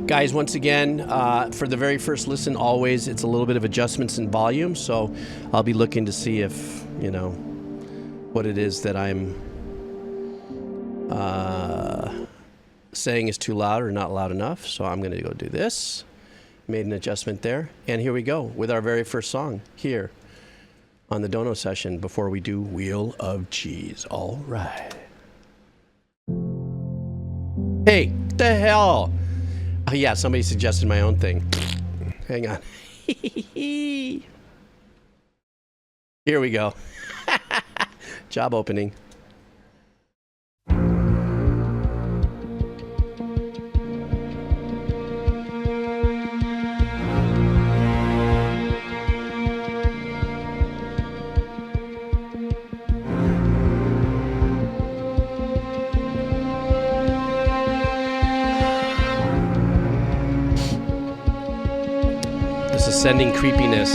Guys, once again, for the very first listen, always, it's a little bit of adjustments in volume, so I'll be looking to see if, you know, what it is that I'm saying is too loud or not loud enough. So I'm going to go do this. Made an adjustment there. And here we go with our very first song here on the Dono session before we do Wheel of Cheese. All right. Hey, what the hell? Oh, yeah, somebody suggested my own thing. Hang on. Here we go. Job opening. Ascending creepiness.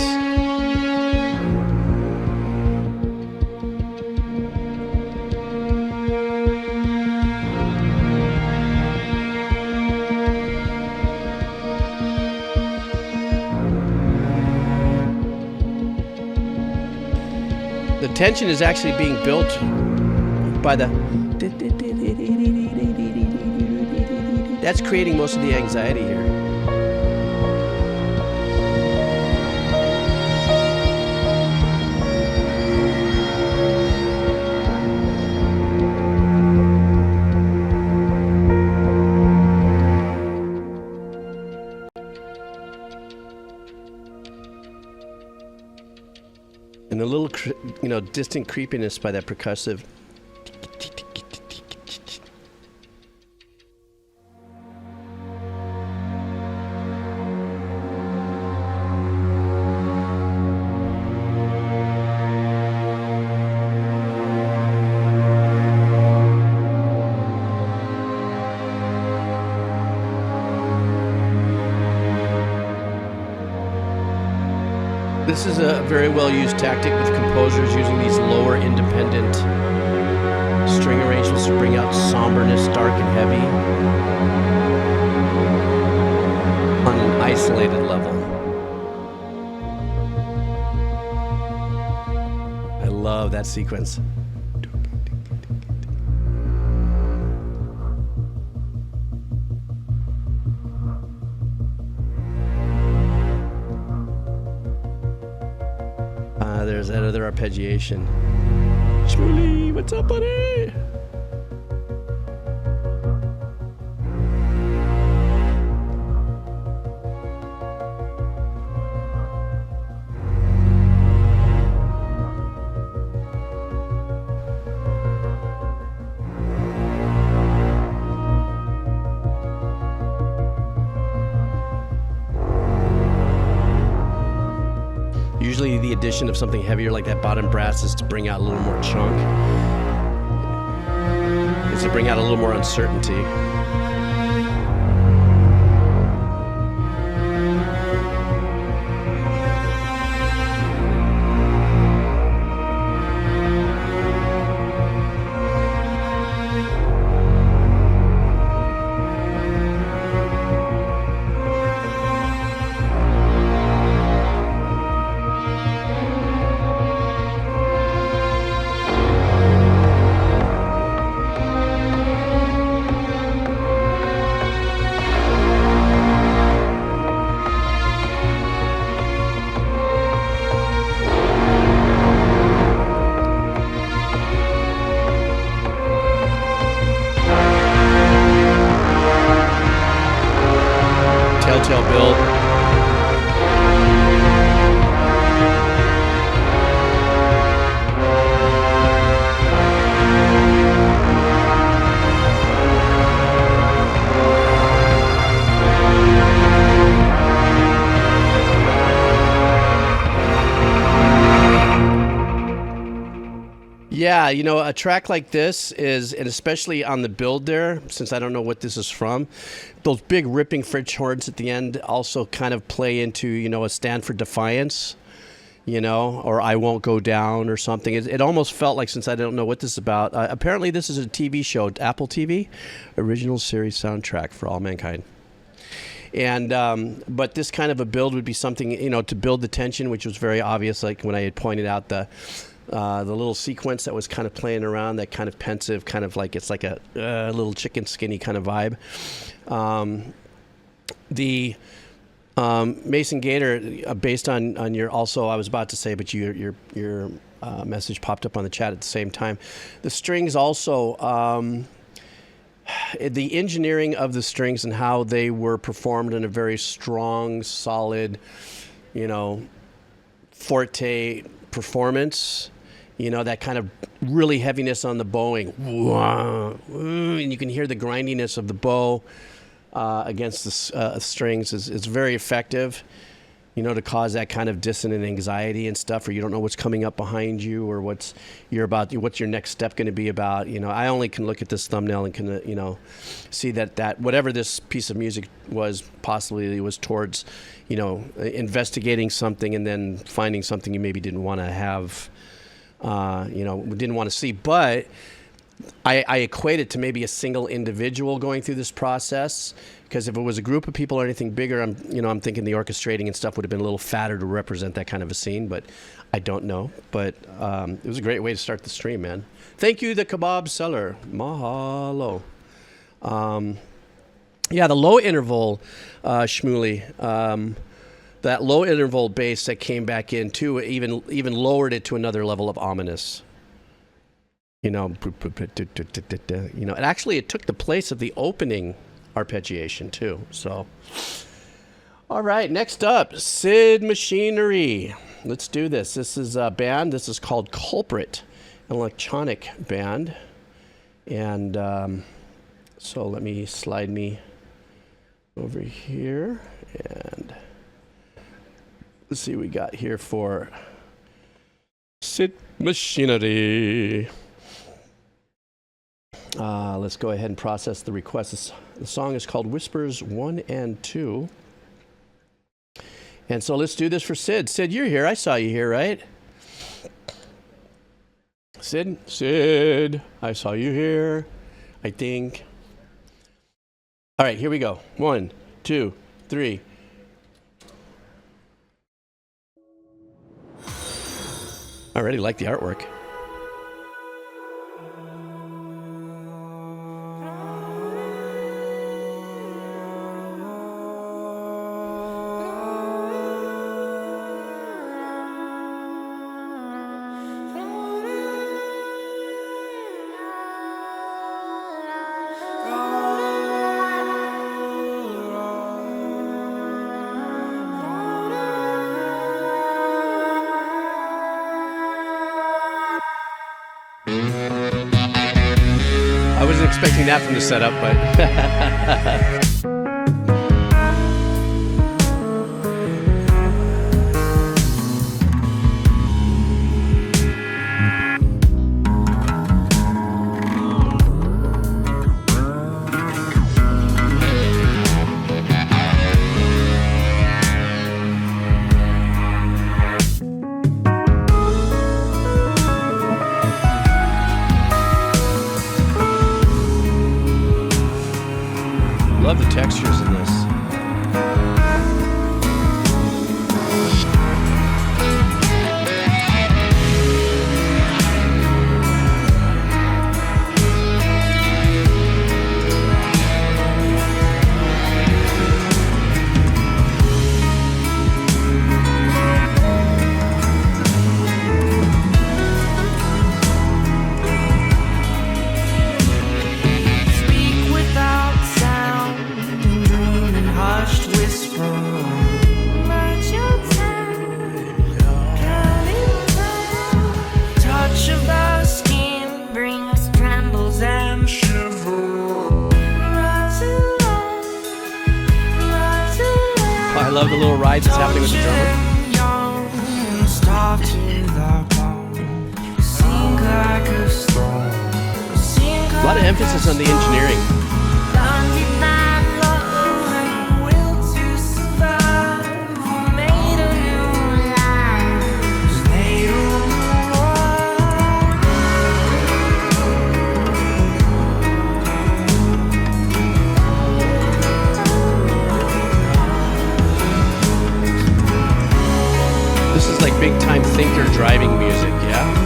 The tension is actually being built by the... That's creating most of the anxiety here. And a little, you know, distant creepiness by that percussive. This is a very well-used tactic with composers using these lower independent string arrangements to bring out somberness, dark and heavy on an isolated level. I love that sequence. There's that other arpeggiation. Shmooly, what's up, buddy? Usually the addition of something heavier like that bottom brass is to bring out a little more chunk. Is to bring out a little more uncertainty. Yeah, you know, a track like this is, and especially on the build there, since I don't know what this is from, those big ripping French horns at the end also kind of play into, you know, a stand for defiance, you know, or I won't go down or something. It almost felt like, since I don't know what this is about, apparently this is a TV show, Apple TV, original series soundtrack for All Mankind. And but this kind of a build would be something, you know, to build the tension, which was very obvious, like when I had pointed out the little sequence that was kind of playing around, that kind of pensive, kind of like it's like a little chicken skinny kind of vibe. The Mason Gator, based on your, also I was about to say, but your message popped up on the chat at the same time. The strings also, the engineering of the strings and how they were performed in a very strong, solid, you know, forte performance. You know, that kind of really heaviness on the bowing. And you can hear the grindiness of the bow against the strings is very effective, you know, to cause that kind of dissonant anxiety and stuff, or you don't know what's coming up behind you or what's your next step going to be about. You know, I only can look at this thumbnail and can, you know, see that whatever this piece of music was, possibly it was towards, you know, investigating something and then finding something you maybe didn't want to have, you know, didn't want to see. But I equate it to maybe a single individual going through this process, because if it was a group of people or anything bigger, I'm thinking the orchestrating and stuff would have been a little fatter to represent that kind of a scene, but I don't know. But it was a great way to start the stream, man. Thank you, the kebab seller. Mahalo. Yeah, the low interval, Shmuley, that low interval bass that came back in too, even lowered it to another level of ominous. You know, it took the place of the opening arpeggiation too. So, all right, next up, Sid Machinery. Let's do this. This is a band. This is called Culprate, an electronic band. And so let me slide me over here, and let's see what we got here for Sid Machinery. Let's go ahead and process the request. The song is called Whispers 1 and 2. And so let's do this for Sid. Sid, you're here. I saw you here, right? Sid, I saw you here, I think. All right, here we go. 1, 2, 3. I already like the artwork. Expecting that from the setup, but love the textures in this. I love the little rides that's happening with the drummer. A lot of emphasis on the engineering. like big time thinker driving music, yeah?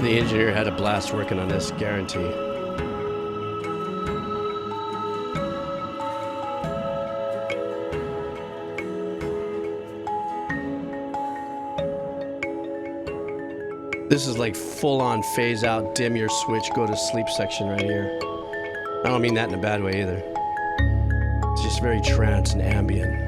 The engineer had a blast working on this, guarantee. This is like full-on phase out, dim your switch, go to sleep section right here. I don't mean that in a bad way either. It's just very trance and ambient.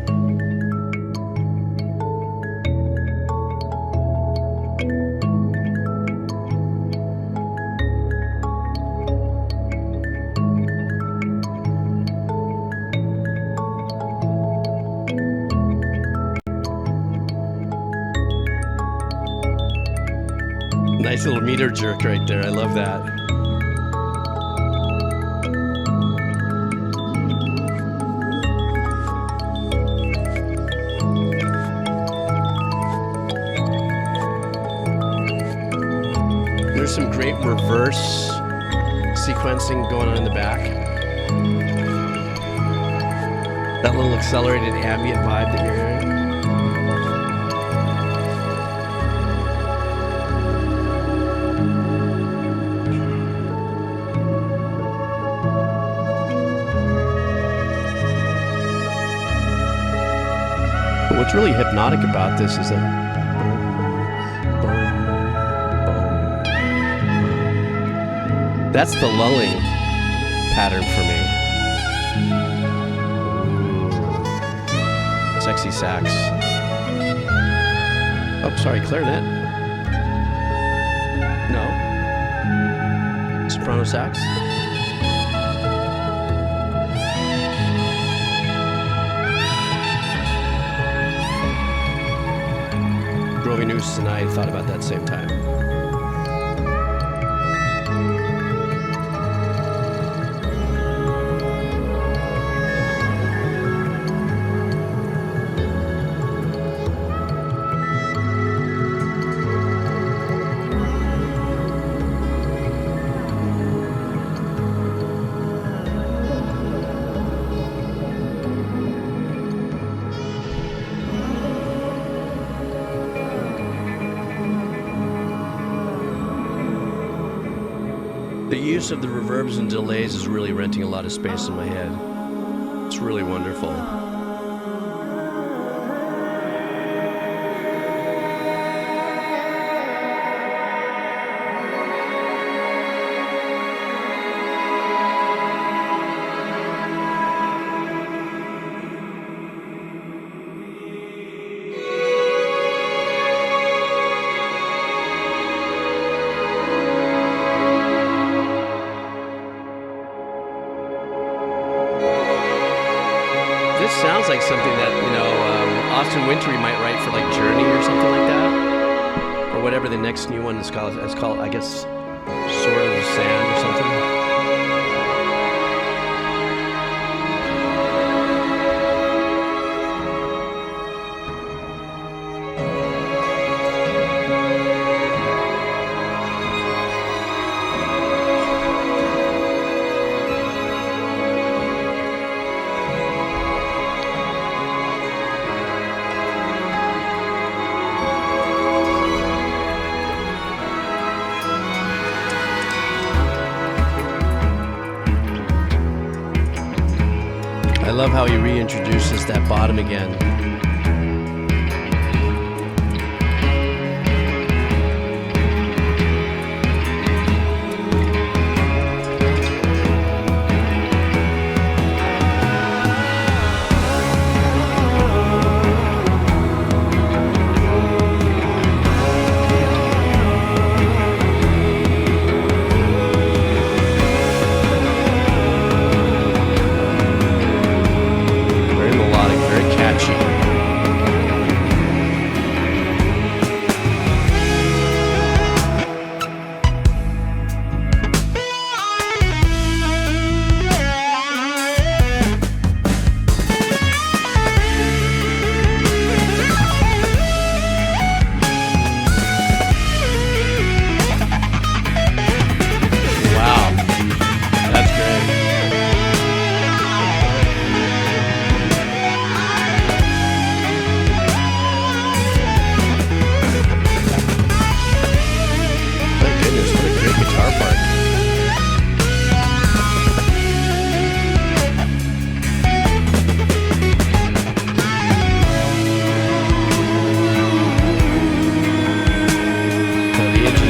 Nice little meter jerk right there. I love that. There's some great reverse sequencing going on in the back. That little accelerated ambient vibe that you're hearing. What's really hypnotic about this is that that's the lulling pattern for me. Sexy sax. Oh, sorry, clarinet. No. Soprano sax. Noose and I thought about that same time. The use of the reverbs and delays is really renting a lot of space in my head. It's really wonderful. This sounds like something that, Austin Wintory might write for like Journey or something like that. Or whatever the next new one is called. It's called, I guess, Sword of Sand or something. I love how he reintroduces that bottom again. Very melodic, very catchy.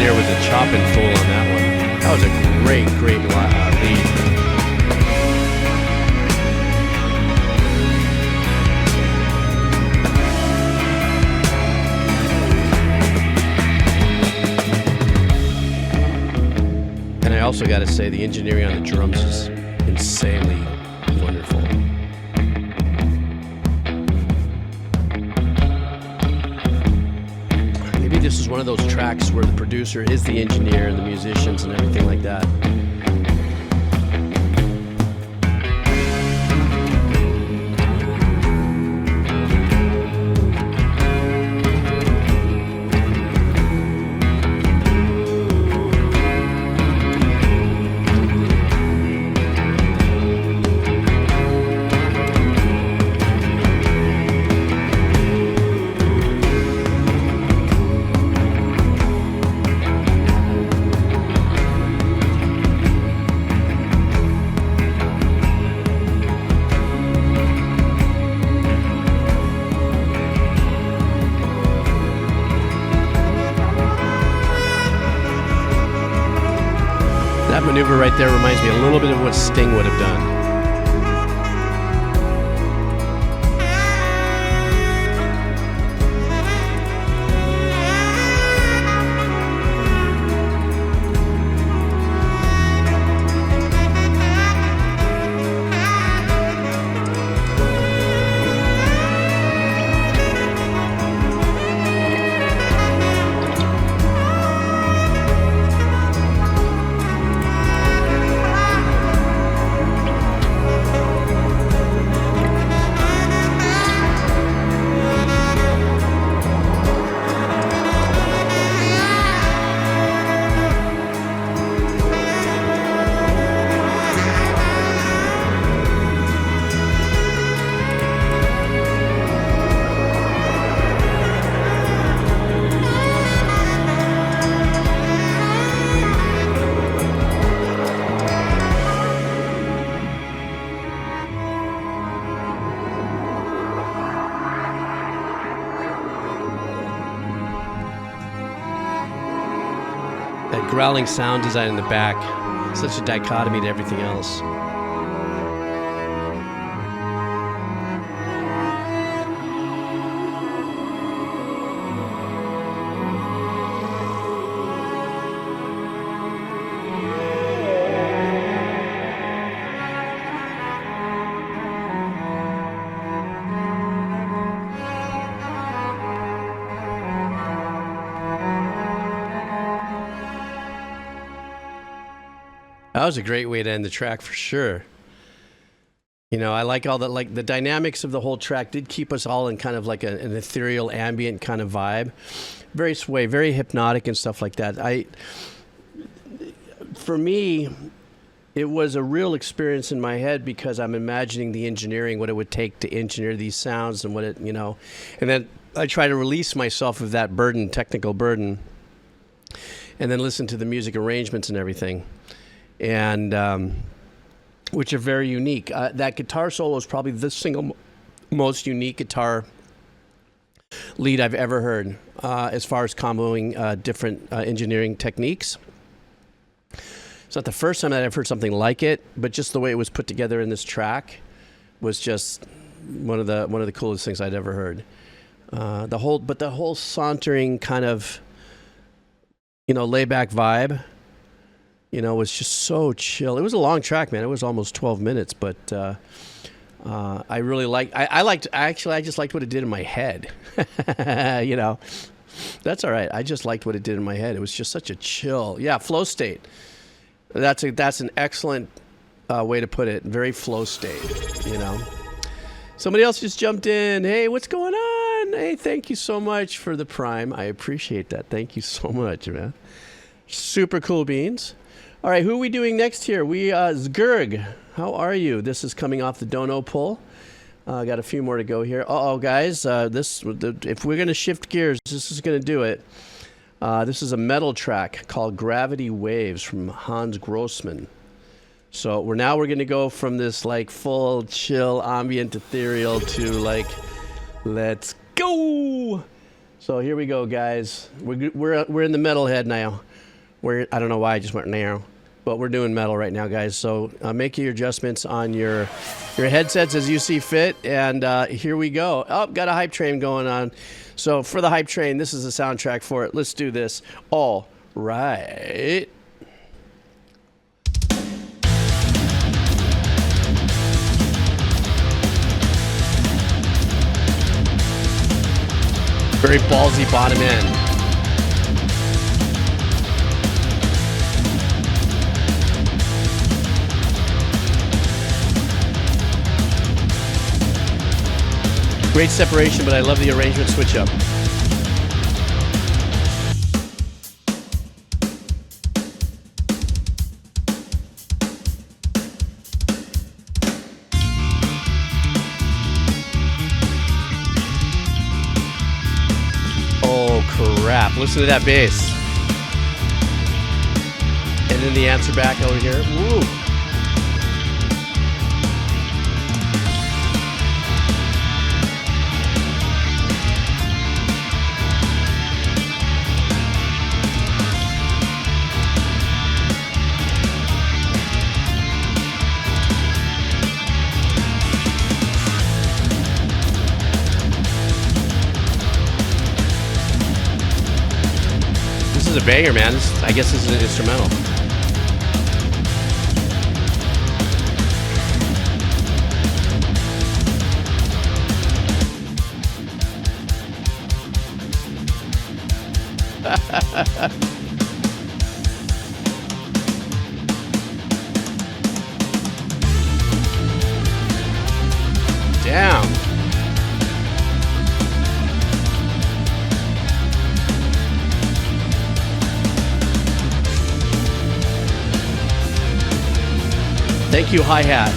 engineer was a chopping fool on that one. That was a great lead. And I also got to say, the engineering on the drums is insanely wonderful. Maybe this is one of those tracks where the producer is the engineer and the musicians and everything like that. That maneuver right there reminds me a little bit of what Sting would have done. That growling sound design in the back, such a dichotomy to everything else. That was a great way to end the track for sure. You know, I like all the, like the dynamics of the whole track did keep us all in kind of like an ethereal ambient kind of vibe. Very sway, very hypnotic and stuff like that. For me, it was a real experience in my head because I'm imagining the engineering, what it would take to engineer these sounds and what it, you know, and then I try to release myself of that burden, technical burden, and then listen to the music arrangements and everything. And which are very unique. That guitar solo is probably the single most unique guitar lead I've ever heard as far as comboing different engineering techniques. It's not the first time that I've heard something like it, but just the way it was put together in this track was just one of the coolest things I'd ever heard. The whole sauntering kind of, you know, layback vibe, you know, was just so chill. It was a long track, man. It was almost 12 minutes, but I really liked. I just liked what it did in my head. You know, that's all right. I just liked what it did in my head. It was just such a chill, flow state. That's an excellent way to put it. Very flow state. You know. Somebody else just jumped in. Hey, what's going on? Hey, thank you so much for the Prime. I appreciate that. Thank you so much, man. Super cool beans. All right, who are we doing next here? We, Zgurg, how are you? This is coming off the Dono pull. Got a few more to go here. Uh-oh, guys, if we're going to shift gears, this is going to do it. This is a metal track called Gravity Waves from Hans Grossmann. So we're going to go from this like full chill ambient ethereal to like, let's go. So here we go, guys. We're in the metal head now. I don't know why I just went narrow, but we're doing metal right now, guys. So make your adjustments on your headsets as you see fit. And here we go. Oh, got a hype train going on. So for the hype train, this is the soundtrack for it. Let's do this. All right. Very ballsy bottom end. Great separation, but I love the arrangement switch up. Crap, listen to that bass. And then the answer back over here. Woo. This is a banger, man. I guess this is an instrumental. Damn. Thank you, hi-hat.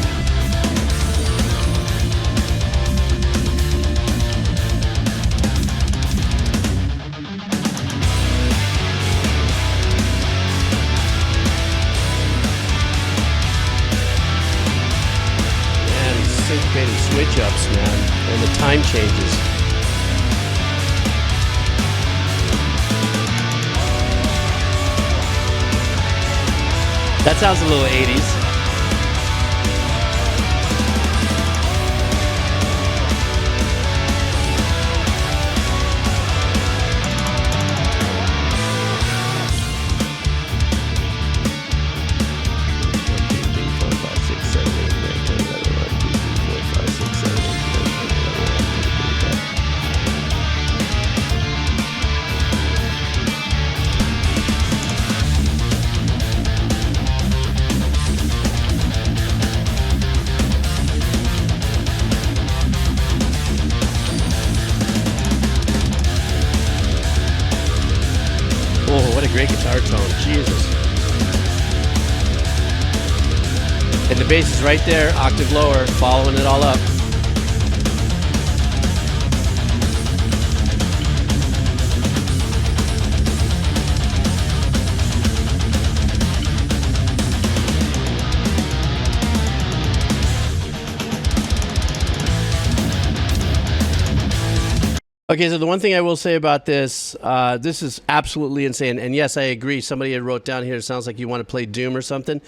Man, these syncopated switch-ups, man, and the time changes. That sounds a little 80s. Great guitar tone, Jesus. And the bass is right there, octave lower, following it all up. Okay, so the one thing I will say about this, this is absolutely insane. And yes, I agree. Somebody had wrote down here, it sounds like you want to play Doom or something.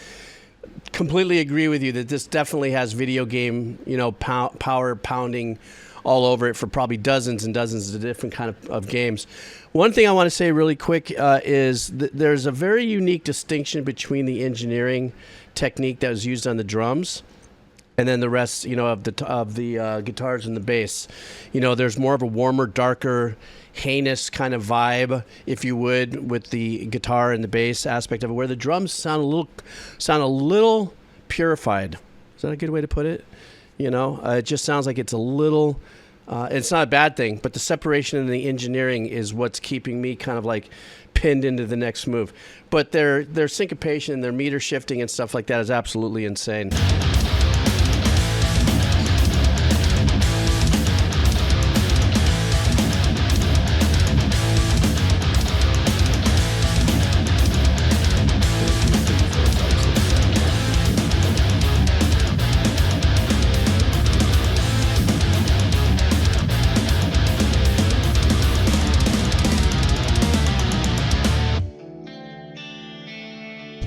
Completely agree with you that this definitely has video game, power pounding all over it for probably dozens and dozens of different kind of games. One thing I want to say really quick is that there's a very unique distinction between the engineering technique that was used on the drums and then the rest, of the guitars and the bass. There's more of a warmer, darker, heinous kind of vibe, if you would, with the guitar and the bass aspect of it, where the drums sound a little purified. Is that a good way to put it? It just sounds like it's a little. It's not a bad thing, but the separation and the engineering is what's keeping me kind of like pinned into the next move. But their syncopation, their meter shifting and stuff like that is absolutely insane.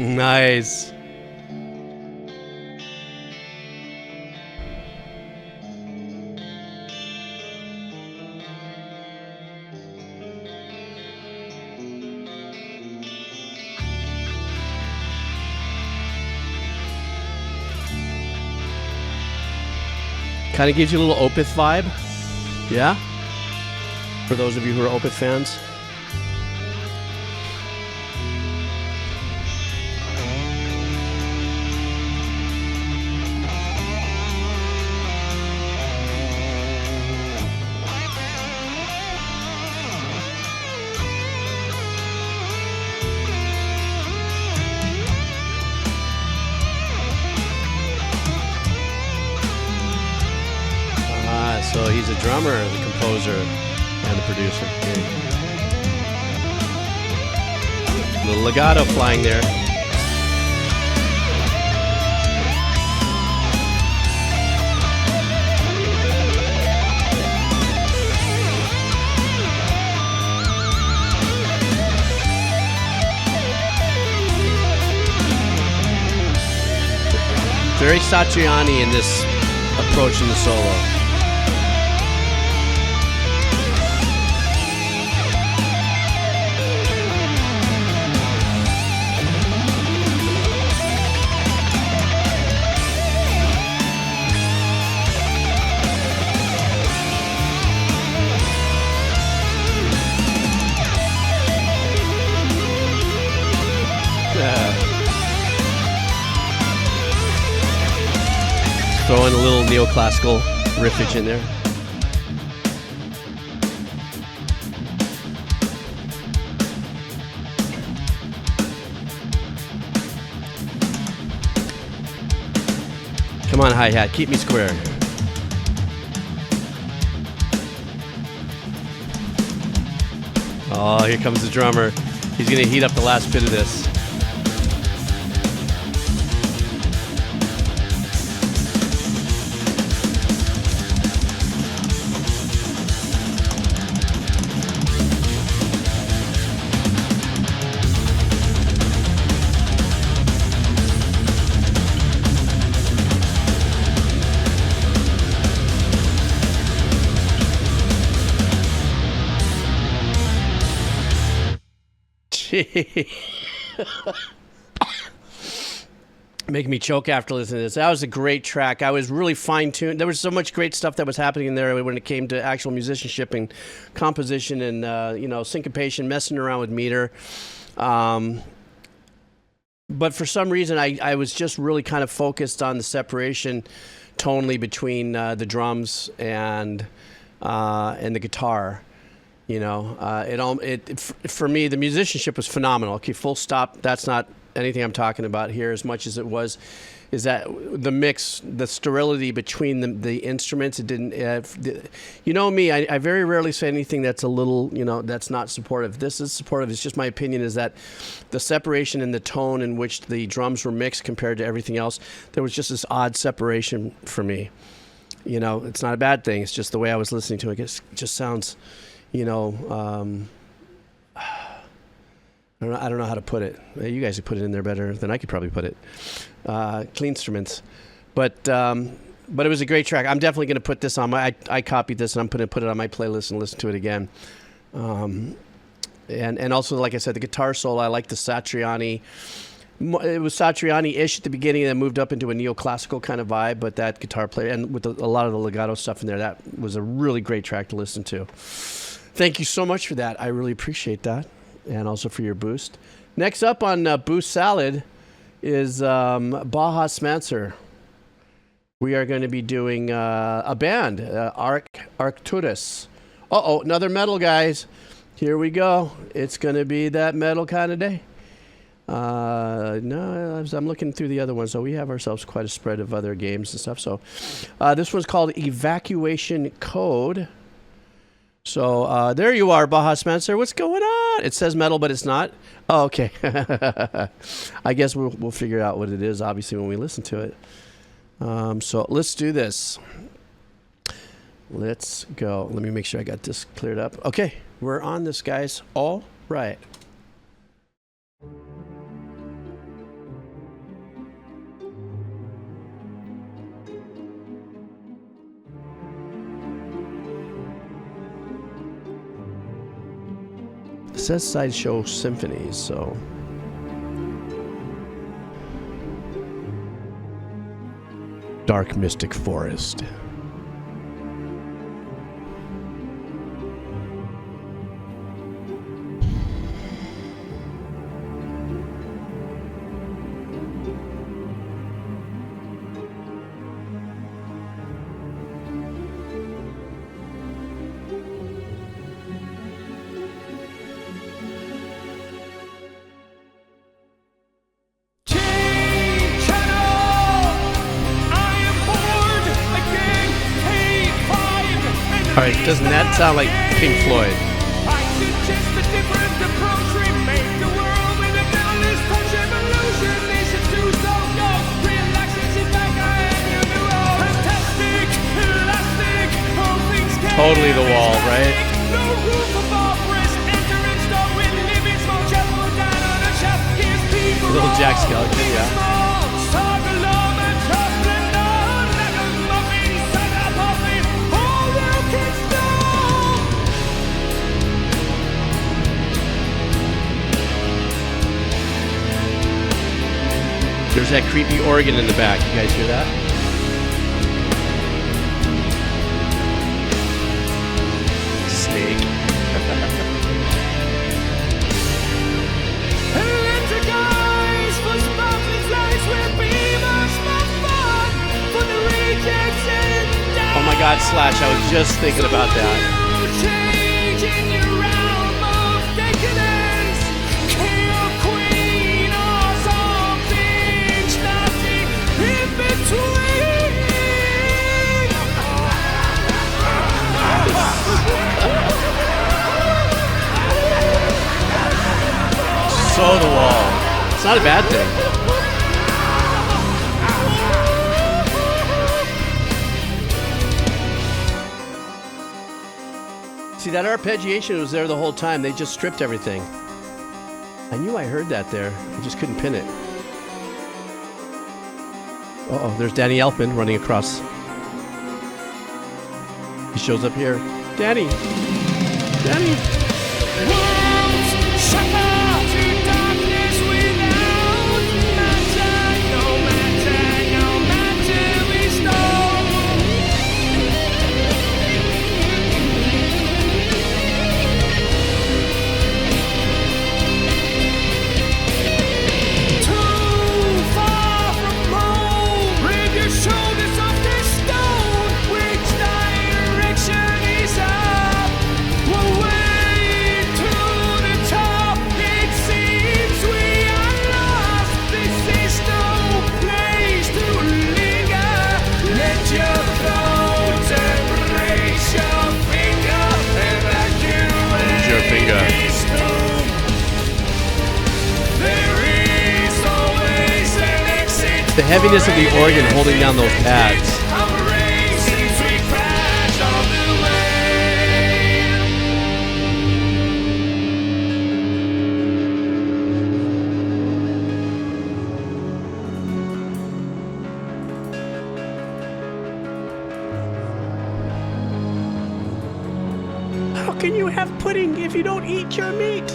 Nice. Kind of gives you a little Opeth vibe. Yeah? For those of you who are Opeth fans. So he's a drummer, the composer, and the producer. Little legato flying there. Very Satriani in this approach in the solo. Throwing a little neoclassical riffage in there. Come on, hi-hat, keep me square. Oh, here comes the drummer. He's gonna heat up the last bit of this. Making me choke after listening to this. That was a great track. I was really fine-tuned. There was so much great stuff that was happening in there when it came to actual musicianship and composition and you know, syncopation, messing around with meter. But for some reason, I was just really kind of focused on the separation tonally between the drums and the guitar. You know, for me, the musicianship was phenomenal. Okay, full stop. That's not anything I'm talking about here as much as it was, is that the mix, the sterility between the instruments, it didn't, you know me, I very rarely say anything that's a little, you know, that's not supportive. This is supportive. It's just my opinion is that the separation and the tone in which the drums were mixed compared to everything else, there was just this odd separation for me. You know, it's not a bad thing. It's just the way I was listening to it. It just sounds, you know, I don't know how to put it. You guys could put it in there better than I could probably put it. Clean instruments, but it was a great track. I'm definitely going to put this on my. I copied this and I'm going to put it on my playlist and listen to it again. And also, like I said, the guitar solo. I like the Satriani. It was Satriani-ish at the beginning, and then moved up into a neoclassical kind of vibe. But that guitar player and with a lot of the legato stuff in there, that was a really great track to listen to. Thank you so much for that. I really appreciate that. And also for your boost. Next up on Boost Salad is Baja Smancer. We are going to be doing a band, Arcturus. Uh-oh, another metal, guys. Here we go. It's going to be that metal kind of day. No, I'm looking through the other ones. So we have ourselves quite a spread of other games and stuff. So this one's called Evacuation Code. So there you are, Baja Spencer. What's going on? It says metal, but it's not. Oh, okay. I guess we'll figure out what it is, obviously, when we listen to it. So let's do this. Let's go. Let me make sure I got this cleared up. Okay, we're on this, guys. All right. says Sideshow Symphonies, so. Dark Mystic Forest. Alright, doesn't that sound like Pink Floyd? Totally The Wall, right? Little Jack Skellington, yeah. There's that creepy organ in the back. You guys hear that? Snake. Oh my God, Slash, I was just thinking about that. So The Wall. It's not a bad thing. See, that arpeggiation was there the whole time. They just stripped everything. I knew I heard that there. I just couldn't pin it. Uh-oh, there's Danny Elfman running across. He shows up here. Danny! Danny! The heaviness of the organ holding down those pads. How can you have pudding if you don't eat your meat?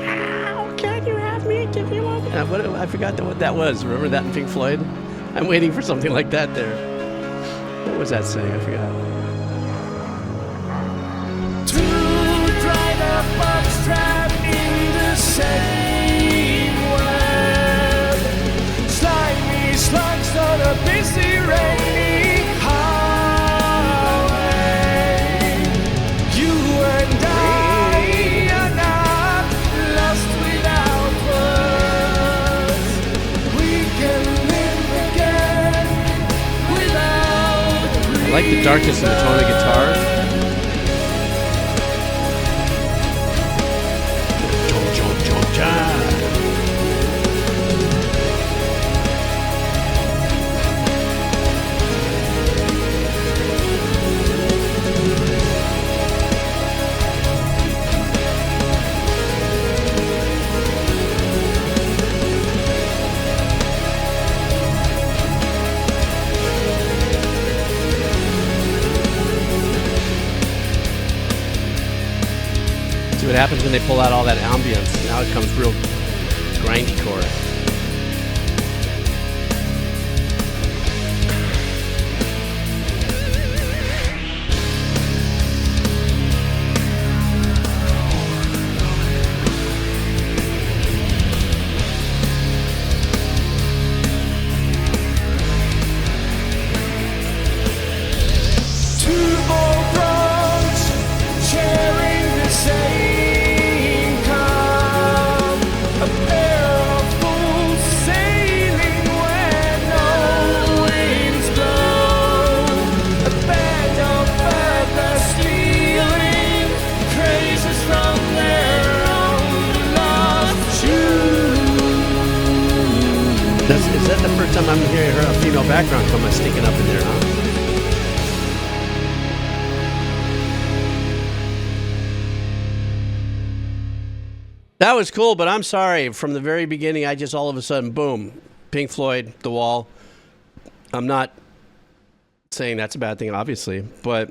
How can you have meat if you won't? I forgot what that was. Remember that in Pink Floyd? I'm waiting for something like that there. What was that saying? I forgot. Two dried up bugs trapped in the same web. Slimy slugs on a busy rainy highway. You and I are not lost without words. We can live again without dreams. I like the darkness in the tone of the guitar. what happens when they pull out all that ambience. Now it comes real grindy core. Is that the first time I'm hearing her a female background come sneaking up in there, huh? That was cool, but I'm sorry. From the very beginning, I just all of a sudden, boom, Pink Floyd, The Wall. I'm not saying that's a bad thing, obviously, but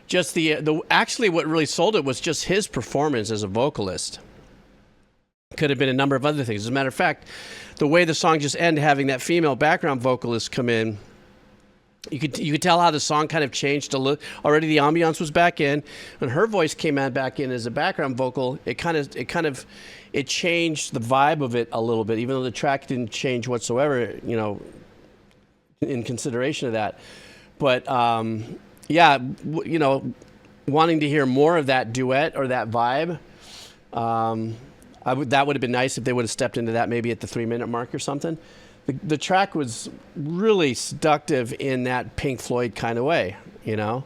just the actually what really sold it was just his performance as a vocalist. Could have been a number of other things. As a matter of fact, the way the song just ended, having that female background vocalist come in, you could tell how the song kind of changed a little. Already the ambiance was back in. When her voice came back in as a background vocal, it changed the vibe of it a little bit, even though the track didn't change whatsoever, you know, in consideration of that. But yeah, you know, wanting to hear more of that duet or that vibe. That would have been nice if they would have stepped into that maybe at the 3-minute mark or something. The track was really seductive in that Pink Floyd kind of way, you know,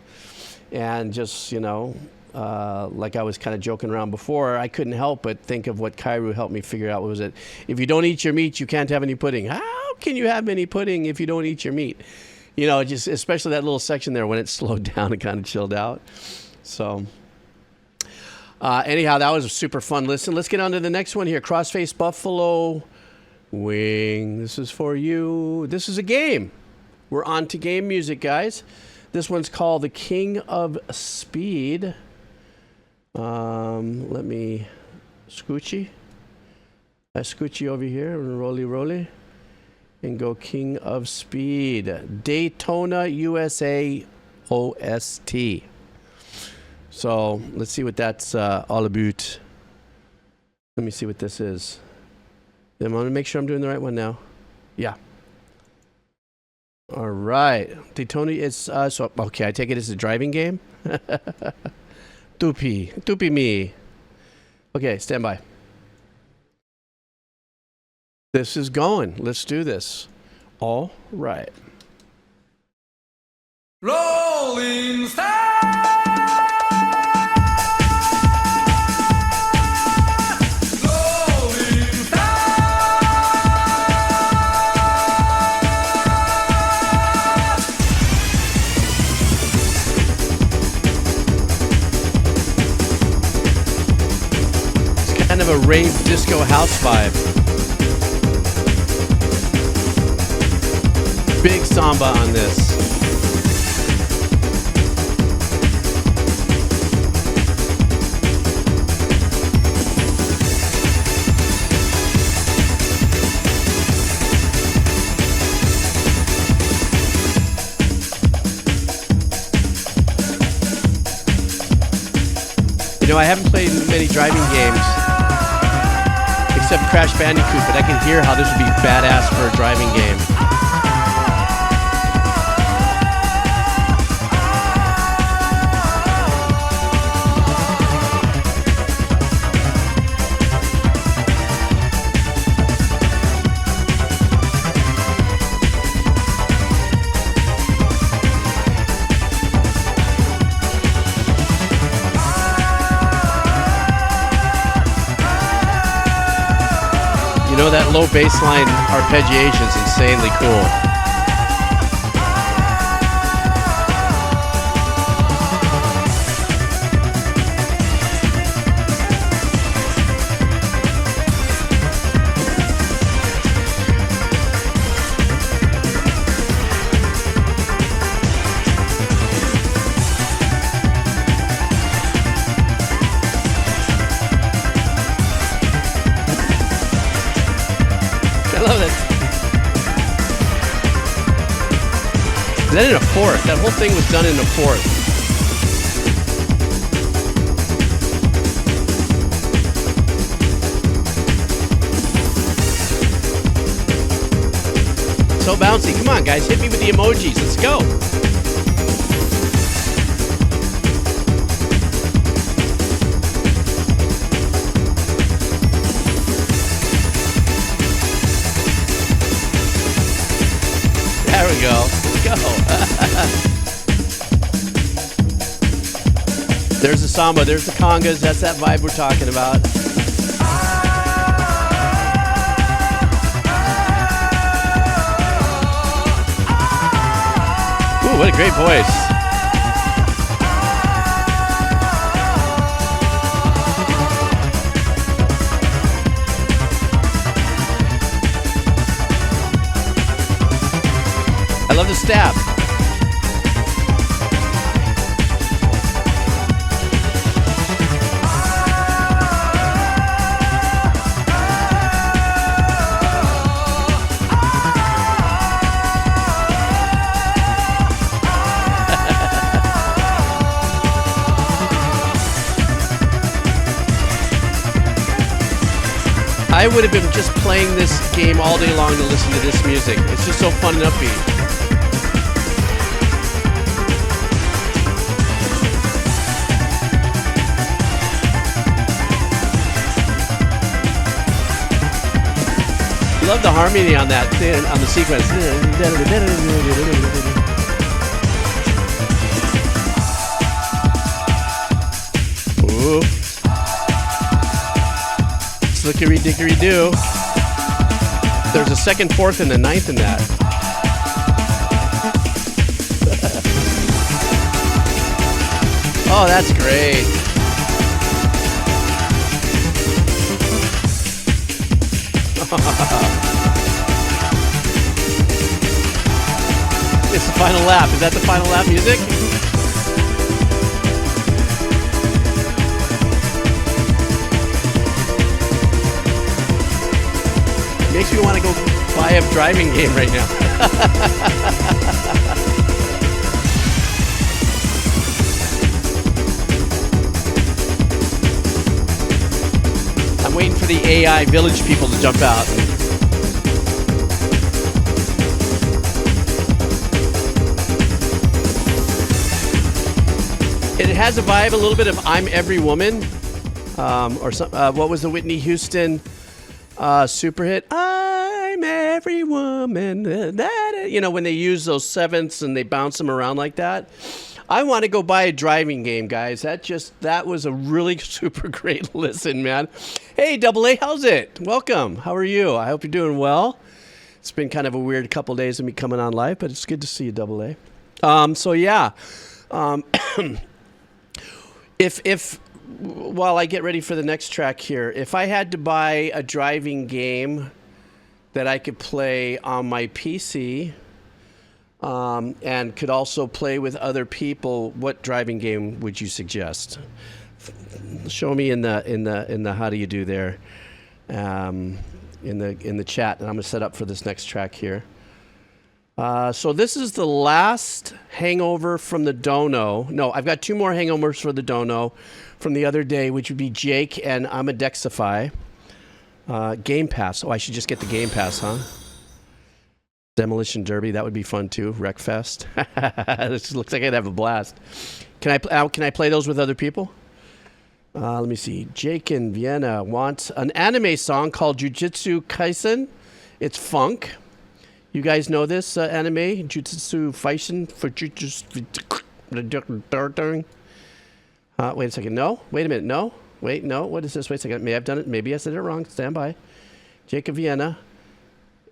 and just, you know, like I was kind of joking around before, I couldn't help but think of what Kairu helped me figure out. What was it? If you don't eat your meat, you can't have any pudding. How can you have any pudding if you don't eat your meat? You know, just especially that little section there when it slowed down and kind of chilled out. So anyhow, that was a super fun listen. Let's get on to the next one here. Crossface Buffalo Wing. This is for you. This is a game. We're on to game music, guys. This one's called The King of Speed. Let me scoochie. I scoochie over here and roly and go King of Speed. Daytona, USA OST. So let's see what that's all about. Let me see what this is. I'm going to make sure I'm doing the right one now. Yeah. All right. Daytona is so okay. I take it as a driving game. Doopy me. Okay, stand by. This is going. Let's do this. All right. Rolling Stone. Kind of a rave disco house vibe. Big samba on this. You know, I haven't played many driving games except Crash Bandicoot, but I can hear how this would be badass for a driving game. You know, that low baseline arpeggiation is insanely cool. love it. Then in a fourth. That whole thing was done in a fourth. So bouncy. Come on, guys. Hit me with the emojis. Let's go. There we go. Let's go. There's the samba. There's the congas. That's that vibe we're talking about. Ooh, what a great voice. I love the stab. I would have been just playing this game all day long to listen to this music. It's just so fun and upbeat. Love the harmony on that, on the sequence. Ooh. Slickery dickery do. There's a second, fourth, and a ninth in that. Oh, that's great. It's the final lap. Is that the final lap music? Makes me want to go buy a driving game right now. I'm waiting for the AI village people to jump out. It has a vibe, a little bit of "I'm Every Woman," or some. What was the Whitney Houston super hit? "I'm every woman." You know, when they use those sevenths and they bounce them around like that. I want to go buy a driving game, guys. That was a really super great listen, man. Hey, Double A, how's it? Welcome. How are you? I hope you're doing well. It's been kind of a weird couple of days of me coming on live, but it's good to see you, Double A. So yeah. If while I get ready for the next track here, if I had to buy a driving game that I could play on my PC and could also play with other people, what driving game would you suggest? Show me in the how do you do there, in the chat, and I'm gonna set up for this next track here. So this is the last hangover from the dono. No, I've got two more hangovers for the dono from the other day, which would be Jake and I'm a Deciphered. Game Pass. Oh, I should just get the Game Pass, huh? Demolition Derby, that would be fun too. Wreckfest. This looks like I'd have a blast. Can I play those with other people? Let me see. Jake in Vienna wants an anime song called Jujutsu Kaisen. It's funk. You guys know this anime? Jujutsu Kaisen for Jujutsu. Wait a second. No. Wait a minute. No. Wait. No. What is this? Wait a second. May I've done it. Maybe I said it wrong. Stand by. Jake of Vienna.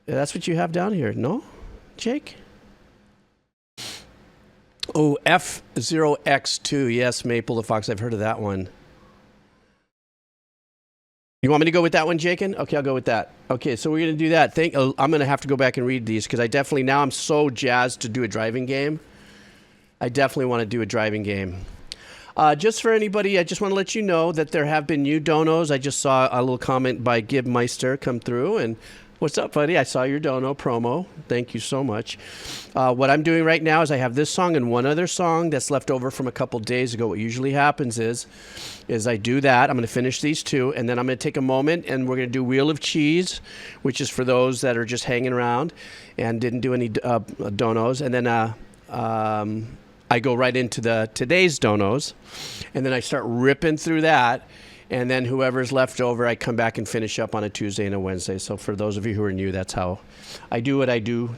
That's what you have down here. No? Jake? Oh, F0X2. Yes, Maple the Fox. I've heard of that one. You want me to go with that one, Jakin? Okay, I'll go with that. Okay, so we're going to do that. I'm going to have to go back and read these because now I'm so jazzed to do a driving game. I definitely want to do a driving game. Just for anybody, I just want to let you know that there have been new donos. I just saw a little comment by Gib Meister come through, and What's up, buddy? I saw your dono promo. Thank you so much. What I'm doing right now is I have this song and one other song that's left over from a couple days ago. What usually happens is I do that. I'm going to finish these two, and then I'm going to take a moment, and we're going to do Wheel of Cheese, which is for those that are just hanging around and didn't do any donos. And then I go right into today's donos, and then I start ripping through that. And then whoever's left over, I come back and finish up on a Tuesday and a Wednesday. So for those of you who are new, that's how I do what I do.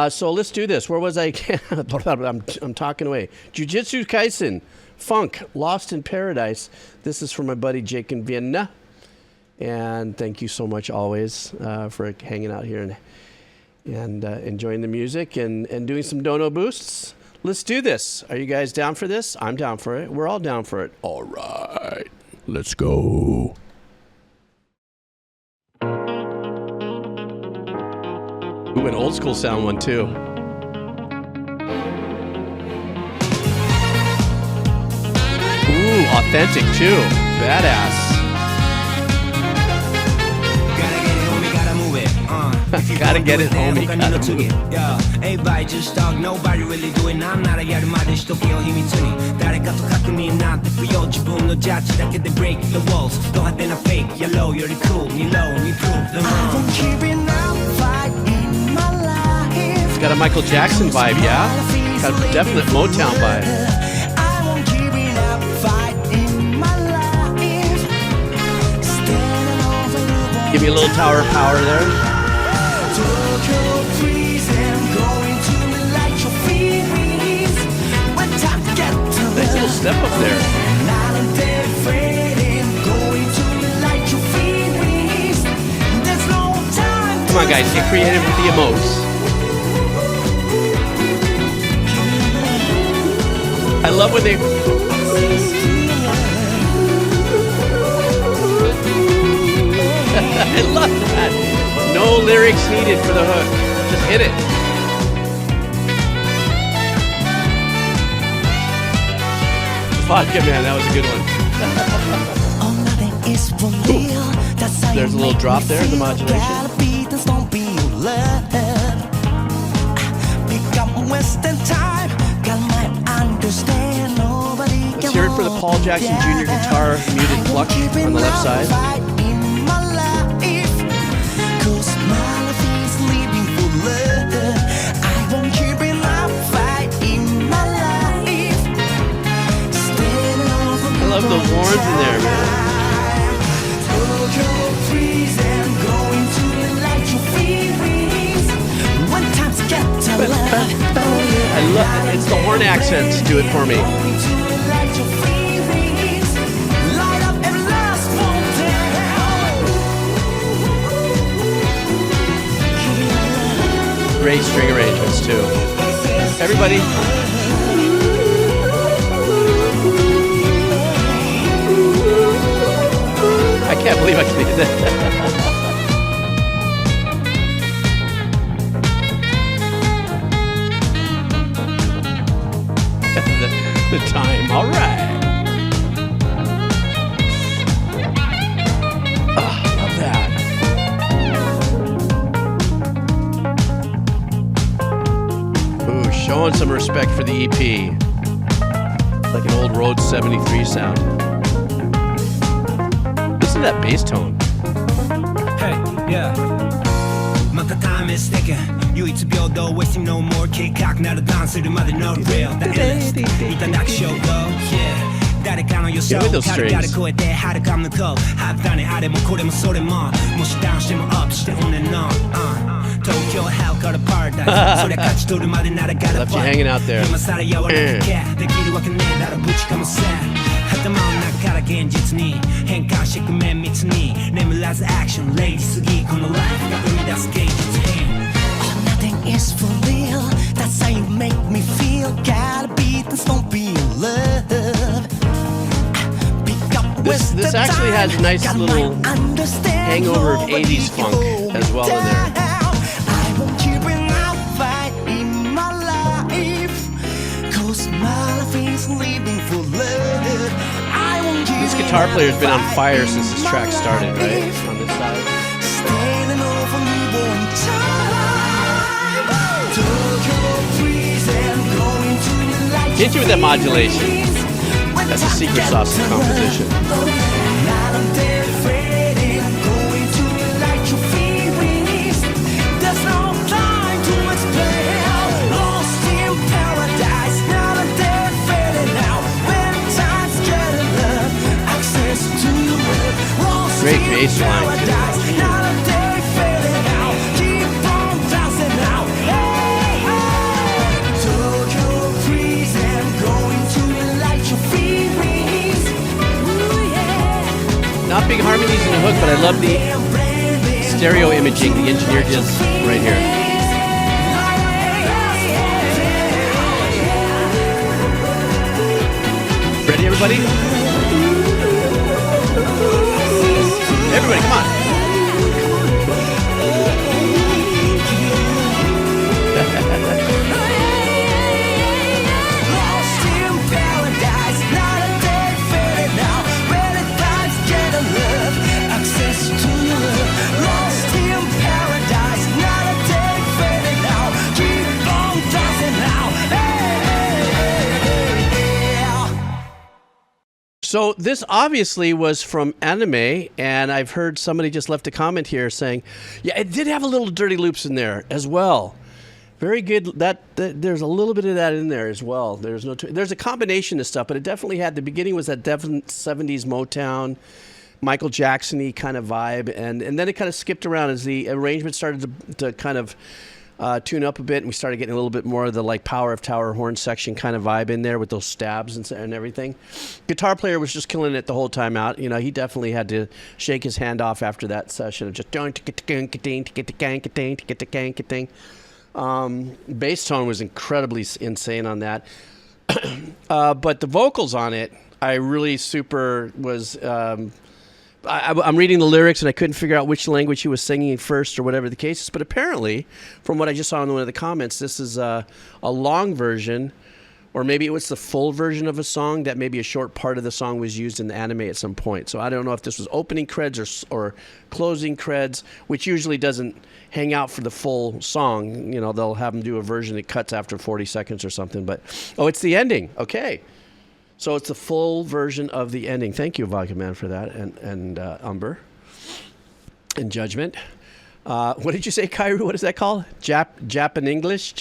So let's do this. Where was I? I'm talking away. Jujutsu Kaisen, Funk, Lost in Paradise. This is from my buddy Jake in Vienna. And thank you so much always for hanging out here and enjoying the music and doing some dono boosts. Let's do this. Are you guys down for this? I'm down for it. We're all down for it. All right. Let's go. Ooh, an old school sound one too. Ooh, authentic too. Badass. Gotta get it, homie. Gotta move it. Yeah, everybody just talk, nobody really do it. I'm not aやるまでしとけよ秘密に誰かと確認なんて不要自分のジャッジだけで break the walls ド派手な fake yellow より cool に low に prove them wrong It's got a Michael Jackson vibe, yeah? Got a definite Motown vibe. Give me a little Tower of Power there. Nice little step up there. Come on, guys, get creative with the emotes. I love when they... I love that. No lyrics needed for the hook. Just hit it. Vodka Man, that was a good one. Ooh. There's a little drop there in the modulation. Let's hear it for the Paul Jackson Jr. guitar muted pluck on the left side. I love the horns in there, man. I love it's the horn accents do it for me. Great string arrangements too. Everybody. I can't believe I did that. the time, all right. Oh, love that. Ooh, showing some respect for the EP. Like an old Rhodes 73 sound. Listen to that bass tone. Hey, yeah. またtime is ticking 唯一平等 wasting no more 計画ならダウンするまで no real だillest 見たなく衝動 yeah 誰かの予想軽々超えてはるか向こうはったねあれもこれもそれももしダウンしてもアップして on and on東京 hell から paradise そりゃ勝ち取るまでなら gotta fight Left you hanging out there 今さら柔らかけできるわけねえだろぶちかもせ頭の中から現実に変換してく綿密に眠らずアクションレイジすぎこのライフが生み出す現実変 Oh nothing is for real That's how you make me feel Gotta be this don't be love This actually has a nice little hangover of 80s funk as well in there. I won't keep it out fight in my life Cause my life is living for love I won't keep This guitar player's been on fire since this track started, right? On this side. Hit you with that modulation. That's the secret sauce of composition. Great bass line, too. Not big harmonies in the hook, but I love the stereo imaging the engineer does right here. Ready, everybody? Everybody, come on. So this obviously was from anime, and I've heard somebody just left a comment here saying, yeah, it did have a little dirty loops in there as well. Very good. That there's a little bit of that in there as well. There's a combination of stuff, but it definitely had, the beginning was that definite 70s Motown, Michael Jackson-y kind of vibe, and then it kind of skipped around as the arrangement started to kind of tune up a bit, and we started getting a little bit more of the like Power of Tower horn section kind of vibe in there with those stabs and everything. Guitar player was just killing it the whole time out. You know, he definitely had to shake his hand off after that session of just bass tone was incredibly insane on that. But the vocals on it, I really super was. I'm reading the lyrics and I couldn't figure out which language he was singing first or whatever the case is. But apparently, from what I just saw in one of the comments, this is a long version, or maybe it was the full version of a song that maybe a short part of the song was used in the anime at some point. So I don't know if this was opening creds or closing creds, which usually doesn't hang out for the full song. You know, they'll have them do a version that cuts after 40 seconds or something. But, oh, it's the ending. Okay. So it's the full version of the ending. Thank you, Vodka Man, for that, and Umber, and Judgment. What did you say, Kairu? What is that called? Japan English?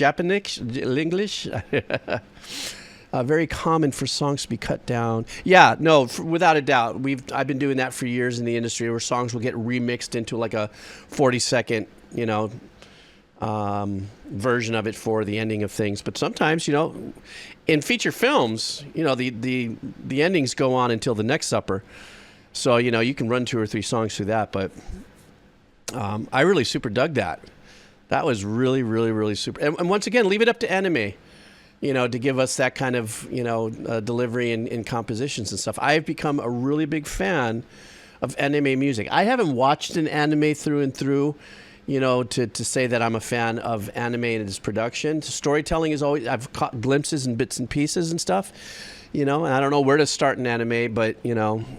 Very common for songs to be cut down. Yeah, no, without a doubt. I've been doing that for years in the industry, where songs will get remixed into like a 40-second, version of it for the ending of things. But sometimes, in feature films, the endings go on until the next supper. So, you can run 2 or 3 songs through that. But I really super dug that. That was really, really, really super. And once again, leave it up to anime, to give us that kind of, delivery in compositions and stuff. I've become a really big fan of anime music. I haven't watched an anime through and through, to say that I'm a fan of anime and its production. Storytelling is always, I've caught glimpses and bits and pieces and stuff, and I don't know where to start in anime, but,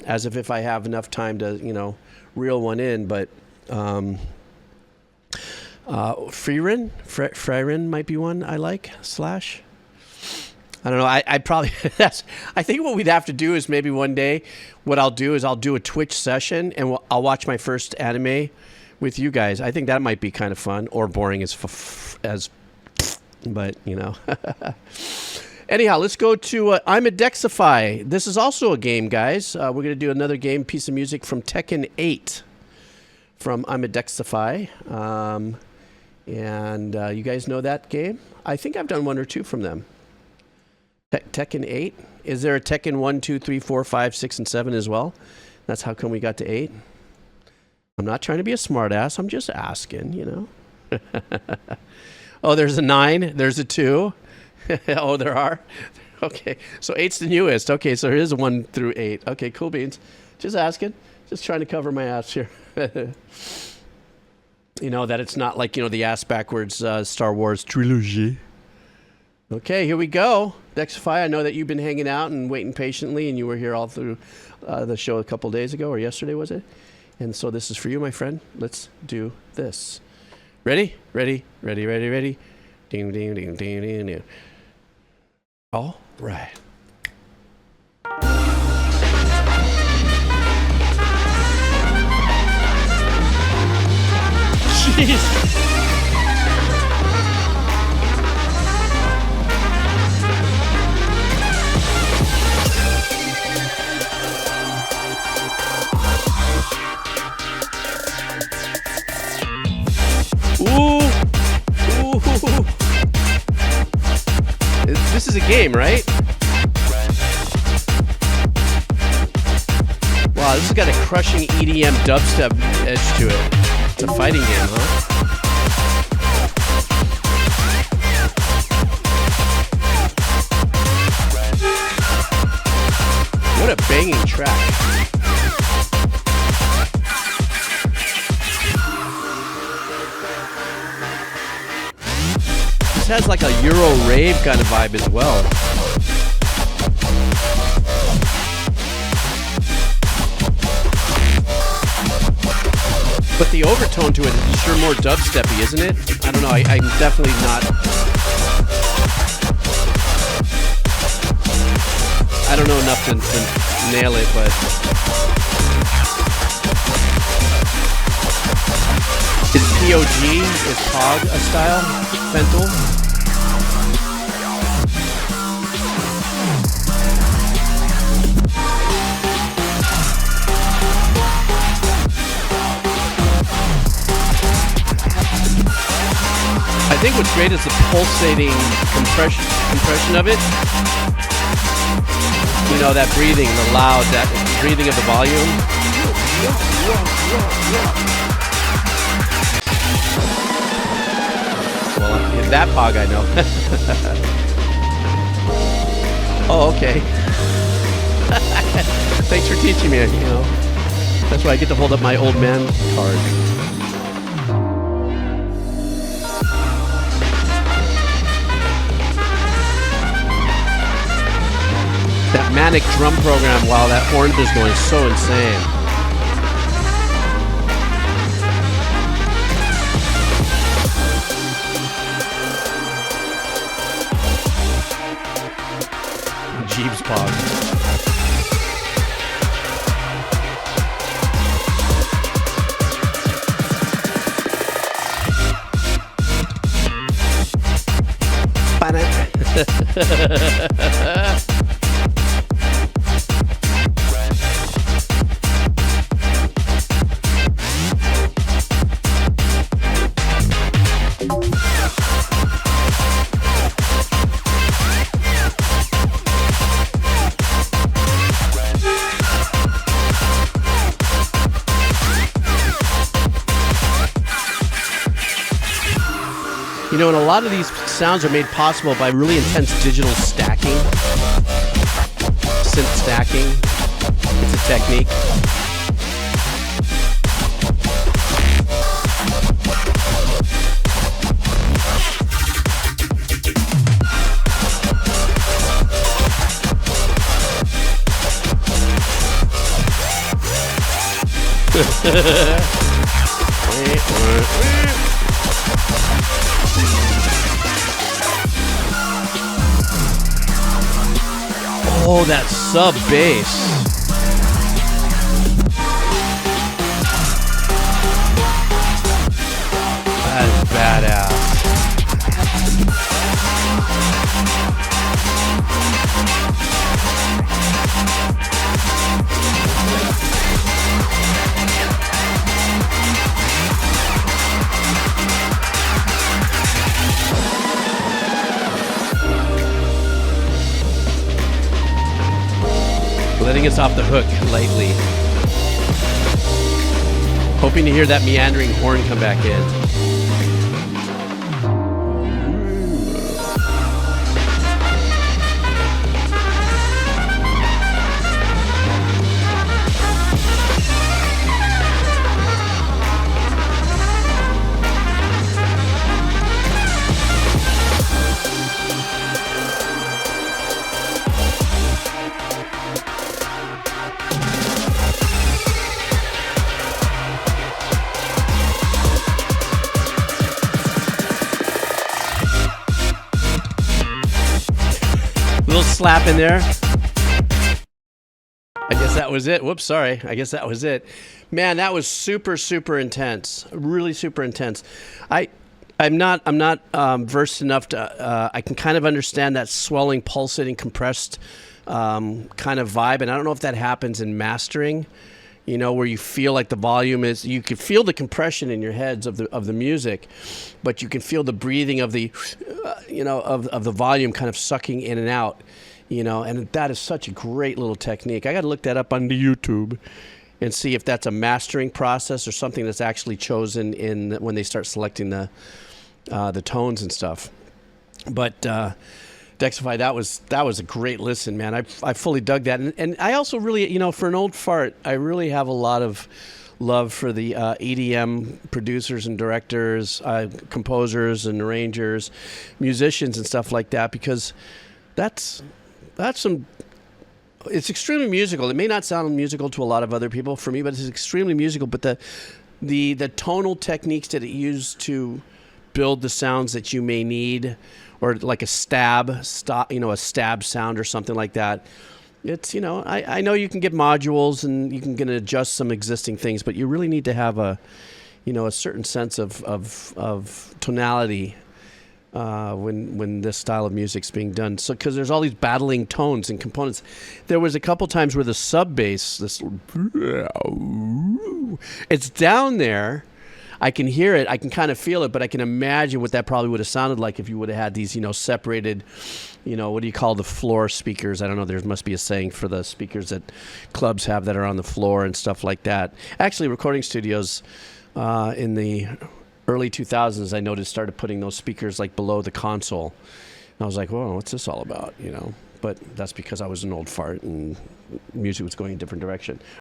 as if I have enough time to, reel one in. But Frieren might be one I like, Slash. I don't know. I probably, I think what we'd have to do is maybe one day, what I'll do is I'll do a Twitch session and I'll watch my first anime with you guys. I think that might be kind of fun, or boring but Anyhow, let's go to I'm a Decipher. This is also a game, guys. We're going to do another game piece of music from Tekken 8 from I'm a Decipher. And you guys know that game? I think I've done 1 or 2 from them. Tekken 8? Is there a Tekken 1, 2, 3, 4, 5, 6, and 7 as well? That's how come we got to 8? I'm not trying to be a smartass. I'm just asking, Oh, there's a 9. There's a 2. Oh, there are? Okay. So 8's the newest. Okay, so here's a 1 through 8. Okay, cool beans. Just asking. Just trying to cover my ass here. That it's not like, the ass backwards Star Wars trilogy. Okay, here we go. Decipher, I know that you've been hanging out and waiting patiently, and you were here all through the show a couple days ago, or yesterday, was it? And so this is for you, my friend. Let's do this. Ready? Ready? Ready, ready, ready. Ding, ding, ding, ding, ding, ding. All right. Jeez. Ooh. Ooh. This is a game, right? Wow, this has got a crushing EDM dubstep edge to it. It's a fighting game, huh? What a banging track. This has like a Euro rave kind of vibe as well. But the overtone to it is sure more dubsteppy, isn't it? I don't know, I'm definitely not... I don't know enough to nail it, but... Is POG, is POG a style? Fental? I think what's great is the pulsating compression of it. You know, that breathing, the loud, that breathing of the volume. Well, that pog I know. Oh, okay. Thanks for teaching me, you know. That's why I get to hold up my old man card. That manic drum program while that horn is going so insane. Jeeves pog. You know, and a lot of these sounds are made possible by really intense digital stacking, synth stacking. It's a technique. Oh, that sub bass. That is badass. Letting us off the hook lightly. Hoping to hear that meandering horn come back in. slap in there. I guess that was it. Whoops, sorry. I guess that was it. Man, that was super, super intense. Really super intense. I'm not versed enough to. I can kind of understand that swelling, pulsating, compressed kind of vibe, and I don't know if that happens in mastering. You know, where you feel like the volume is. You can feel the compression in your heads of the music, but you can feel the breathing of the, of the volume kind of sucking in and out. You know, and that is such a great little technique. I got to look that up on the YouTube and see if that's a mastering process or something that's actually chosen in when they start selecting the tones and stuff. But Deciphered, that was a great listen, man. I fully dug that, and I also really, for an old fart, I really have a lot of love for the EDM producers and directors, composers and arrangers, musicians and stuff like that, because that's some. It's extremely musical. It may not sound musical to a lot of other people, for me, but it's extremely musical. But the tonal techniques that it used to build the sounds that you may need, or like a stab sound or something like that. It's I know you can get modules and you can adjust some existing things, but you really need to have a certain sense of tonality. When this style of music's being done, so because there's all these battling tones and components. There was a couple times where the sub bass, it's down there. I can hear it, I can kind of feel it, but I can imagine what that probably would have sounded like if you would have had these, separated, what do you call the floor speakers? I don't know. There must be a saying for the speakers that clubs have that are on the floor and stuff like that. Actually, recording studios in the early 2000s, I noticed, started putting those speakers like below the console. And I was like, whoa, what's this all about? But that's because I was an old fart and music was going a different direction.